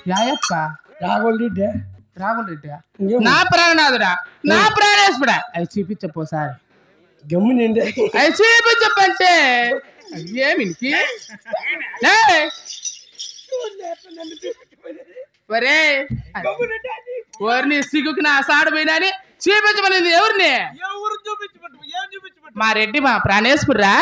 యాయప్ప రాఘవల్ రెడ్డి రాఘవల్ రెడ్డి నా ప్రాణనాథుడా నా ప్రాణేశ్వరా అవి చూపించపోసారి గమ్మునండి అవి చూపించప్పంటే ఏమినికి ఒరే ఎవరిని సిగ్గుకి నా సాడు పోయినా చూపించమనేది ఎవరిని మా రెడ్డి మా ప్రాణేశ్వరా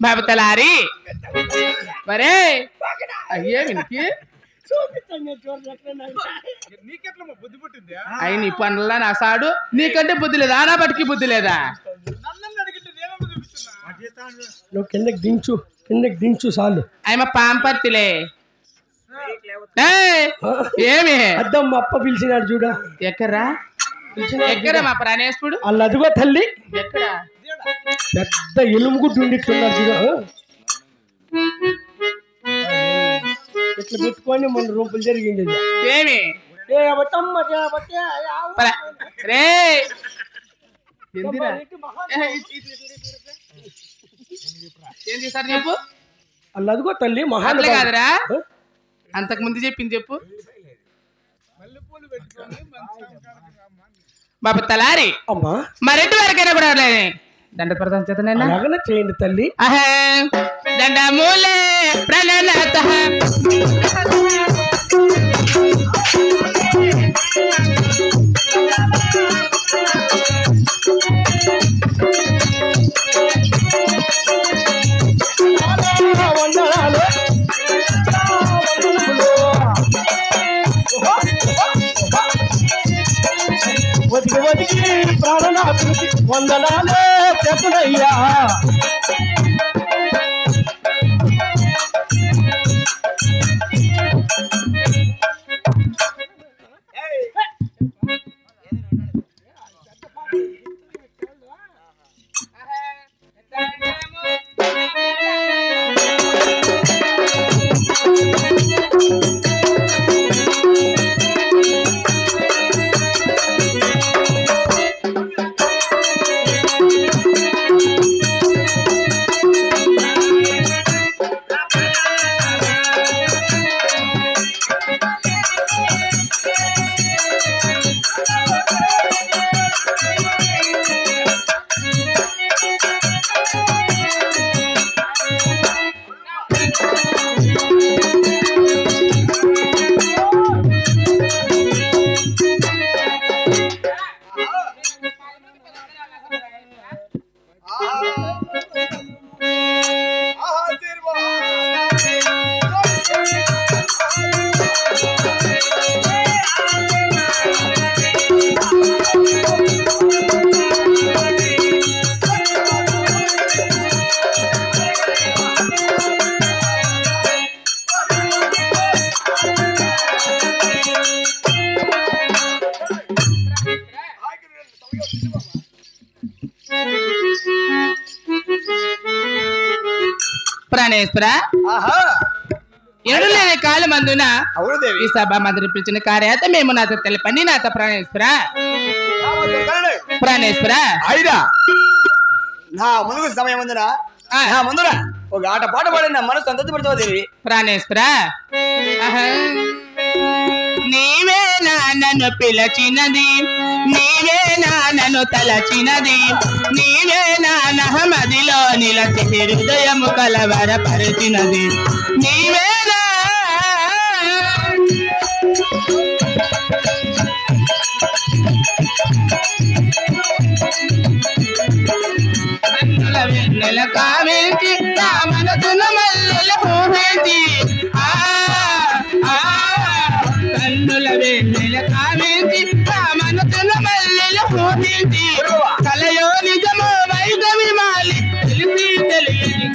బాబతలారి మరే అయ్యేమినికి అయి నీ పనుల నా సాడు నీకంటే బుద్ధి లేదా నా బట్టికి బుద్ధి లేదా నువ్వు కిందకి దించు చాలు అయ్యమ్మ పాంపర్తిలే ఏమి అద్దమ్మ అప్ప పిలిచినాడు చూడ ఎక్కరా మా ప్రాణేశ్వరుడు వాళ్ళు అదిగో తల్లి ఎక్కడ పెద్ద ఎలుముగుడ్డు ఉండిట్టున్నాడు చూడ ఇట్లా పెట్టుకొని మన రూపులు జరిగింది ఏమి రే ఏం చేశారు చెప్పు వాళ్ళు అదిగో తల్లి మహాన్ కాదురా అంతకు ముందు చెప్పింది చెప్పు బాబు తలారి అమ్మా మరెడ్డి వరకైనా కూడా దండ ప్రధాన చేతనైనా చేయండి తల్లి దండమూలే ప్రణనాథ ప్రాణనాథుడికి వందనాలే చెప్పుడయ్యా ప్రాణేశ్వర ఎడులేని కాలం అందున ఈ సభ మంత్రి పిలిచిన కార్యాత మేము నాతో తెలిపండి నాతో ప్రాణేశ్వర అయినా నా ముందుకు సమయం ఉందినా నా ముందున ఒక ఆట పాట పాడి నా మనసు సంతోషపడుతుంది ప్రాణేశ్వర నీవేనా నన్ను పిలచినది నీవేనా నన్ను తలచినది నీవేనా నహమదిలో నిలచి హృదయము కలవరపరిచినది నీవేనా వెన్నెల కావేంటి నా మనసును మల్లెల ఊహేంటి కన్నుల వెన్నెల కావేంటి నా మనసును మల్లెల ఊహేంటి కలయో నిజమో వైద్యమి మాలి తెలిసి తెలియని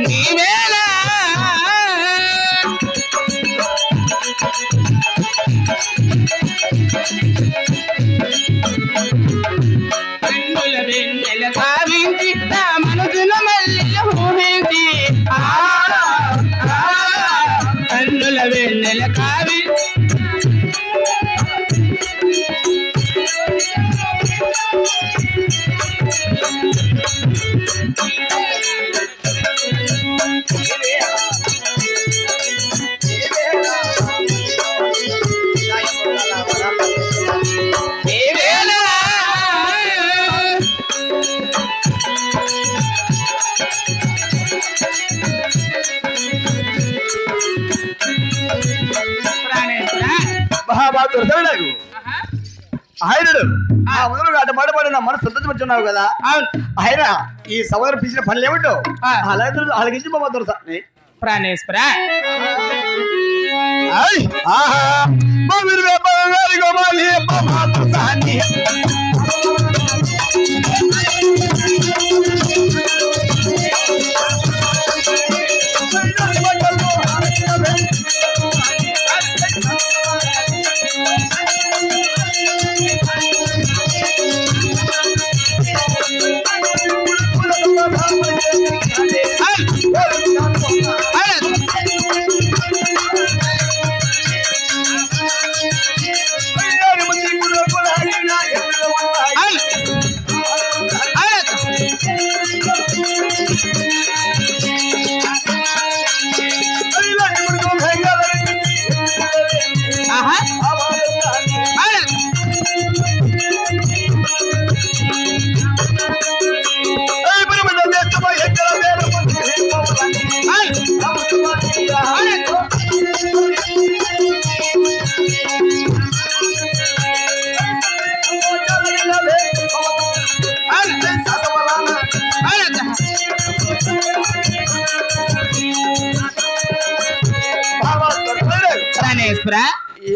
నీవేనా కన్నుల వెన్నెల కావించి నా మనసు కన్నుల వెన్నెల కావి ఆయనడు ఆ మొదలు అటు మాటపాడు నా మనసు సంతోషపడుతున్నావు కదా ఆయన ఈ సోదరు పిలిచిన పనులు ఏమిటో అలాగే అలాగించి మా దొరత ప్రాణేశ్వర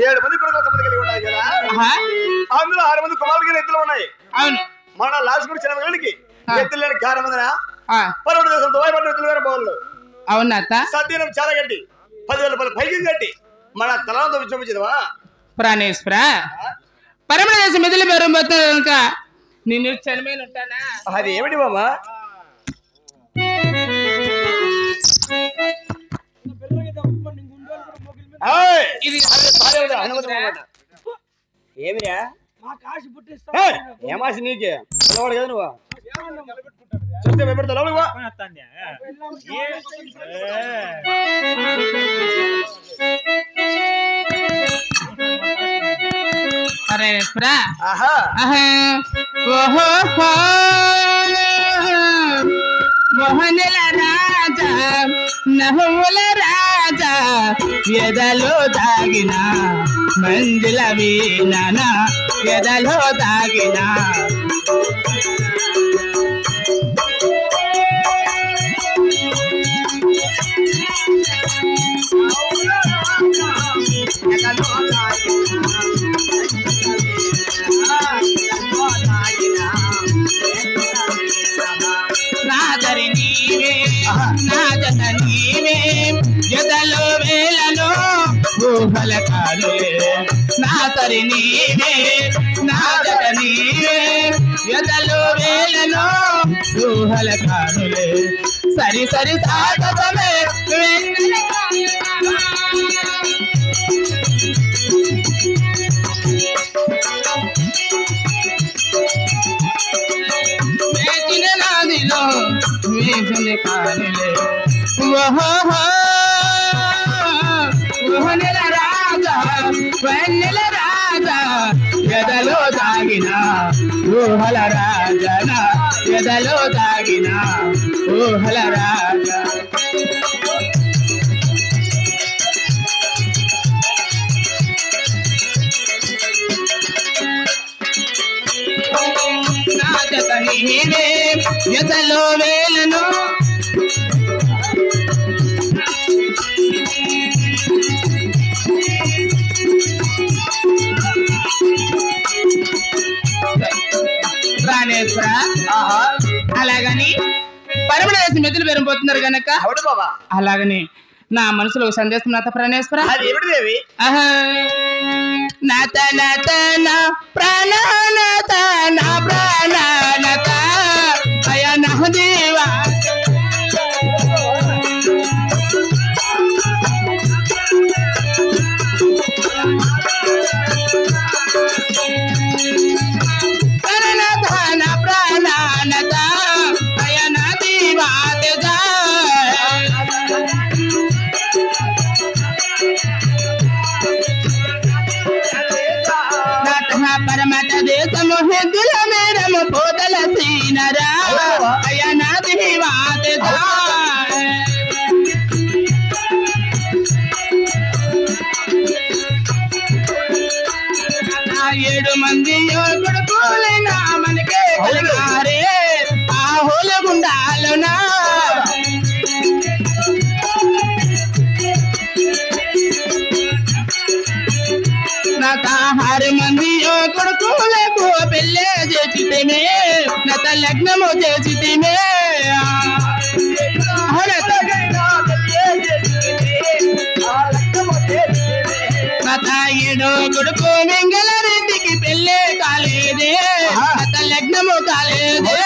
ఏడు మంది కొడుకుల సంబంధం కలిగి ఉన్నాయి కదా అందులో 6 మంది కుమారులకి ఎత్తులు ఉన్నాయి అవును మన లాస్ట్ కూడా చిన్న వెళ్ళకి ఎత్తులు లేని కారణం మందిన పర్వత దేశం దుబాయ్ పట్టిన ఎత్తులు వేరే పోవాలి అవునా అత్త సద్యనం చాలా గట్టి 10,000 రూపాయలు పైకి కట్టి మన తలంతో విశ్వపించదవా ప్రాణేశ్వర పరమణ దేశం మెదలు బెరంబోతున్నా కనుక నిన్ను చనిపోయిన ఉంటానా అది ఏమిటి బాబా ఏమిరా ఏమాసి నీకే పిల్లవాడు కదా నువ్వు చూస్తే భయపడతా లోపలికి మోహనల రాజా నహుల రాజా ఎదలో దాగిన మంజుల వీణన ఎదలో దాగిన నాదరి నీవే నాదత నీవే ఎదలో వేలను ఊహల కానులే నాదరి నీవే నాదత నీవే ఎదలో వేలను ఊహల కానులే సరి సరి సాగతమే వేచిన నాదిలో వేసిన కానులే ఓహోహోహనల రాజా వెన్నెల రాజా ఎదలో దాగిన ఊహల రాజన ఎదలో దాగిన ఊహల రాజా నాదత నీవే ఎదలో వేలను ప్రాణేశ్వర అలాగని పరమణ దేశం మెదులు బెరంపోతున్నారు గనక అలాగని నా మనసులో ఒక సందేశం నాత ప్రాణేశ్వర నాత నాత నా ప్రాణ నాత నా ప్రాణ నాత అయ నా దేవా 7 మంది కొడుకులైనా మనకే కలిగారే ఆ హోలగుండాలోనా నత 6 మంది కొడుకులకు పెళ్ళే చేసితేనే నత లగ్నము చేసితేనే నత 7 కొడుకు వెంగళరెడ్డికి పెళ్ళే కాలేదే నత లగ్నము కాలేదే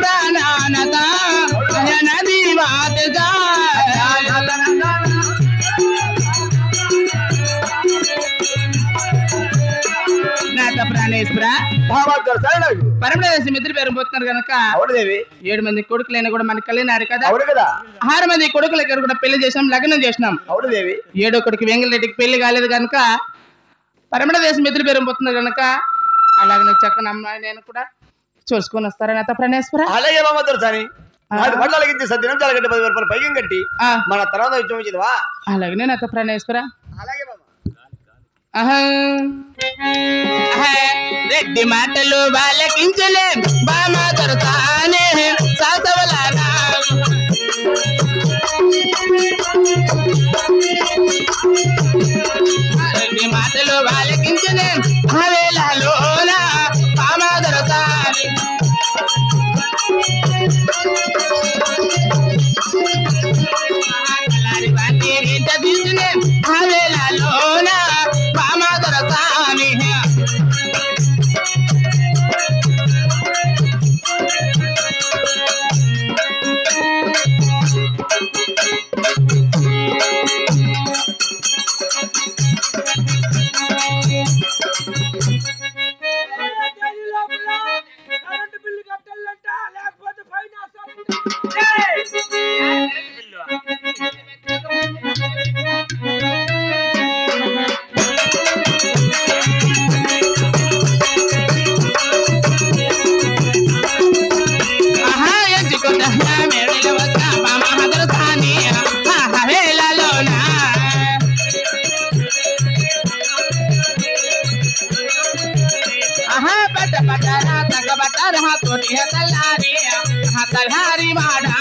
ప్రాణానత నది వాతగా నాత ప్రాణేశ్వర పరమదేశం మిత్రులు పేరు పోతున్నారు కనుక 7 మంది కొడుకులైనా కూడా మనకి కలిగినారు కదా 6 మంది కొడుకులకి కూడా పెళ్లి చేసినాం లగ్నం చేసినాం 7వ కొడుకు వెంగళరెడ్డికి పెళ్లి కాలేదు కనుక పరమదేశం మిత్రులు పేరు పోతున్నారు కనుక అలాగే చక్కని అమ్మాయి నేను కూడా చూసుకొని వస్తారా నాత ప్రాణేశ్వర అలాగే కట్టి మన తర్వాత అలాగే నాత ప్రాణేశ్వర రెడ్డి మాటలు బాలకించలే బామా దొరకానే సాసవలానా రెడ్డి మాటలు బాలకించలే హవేలాలోనా బామా దొరకానే కలారి వాటి రీత తీసుకునే హవేలాలోనా బామా దొరకానే తల్హారి మాడా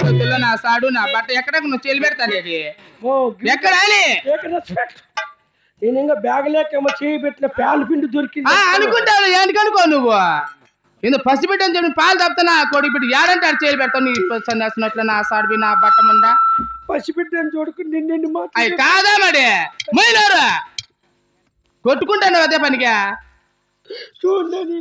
చేతుల్లో నా సాడు నా బట్ట ఎక్కడ నువ్వు చెల్లి పెడతాను ఎక్కడ నేను ఇంకా బ్యాగ్ లేకేమో చేయి పెట్టిన పాలు పిండి దొరికింది అనుకుంటాను ఎందుకనుకో నువ్వు ఏందో పసి పెట్టని చెప్పి పాలు తప్పుతున్నా కోడి పెట్టి ఏడంటే ఆడు చేయి పెడతావు నీ సందేసినట్లు నా సాడు నా బట్ట ముందా పసిబిడ్డని చూడుకుని నిన్ను అవి కాదా మరి మైనారు కొట్టుకుంటాను అదే పనిగా చూడండి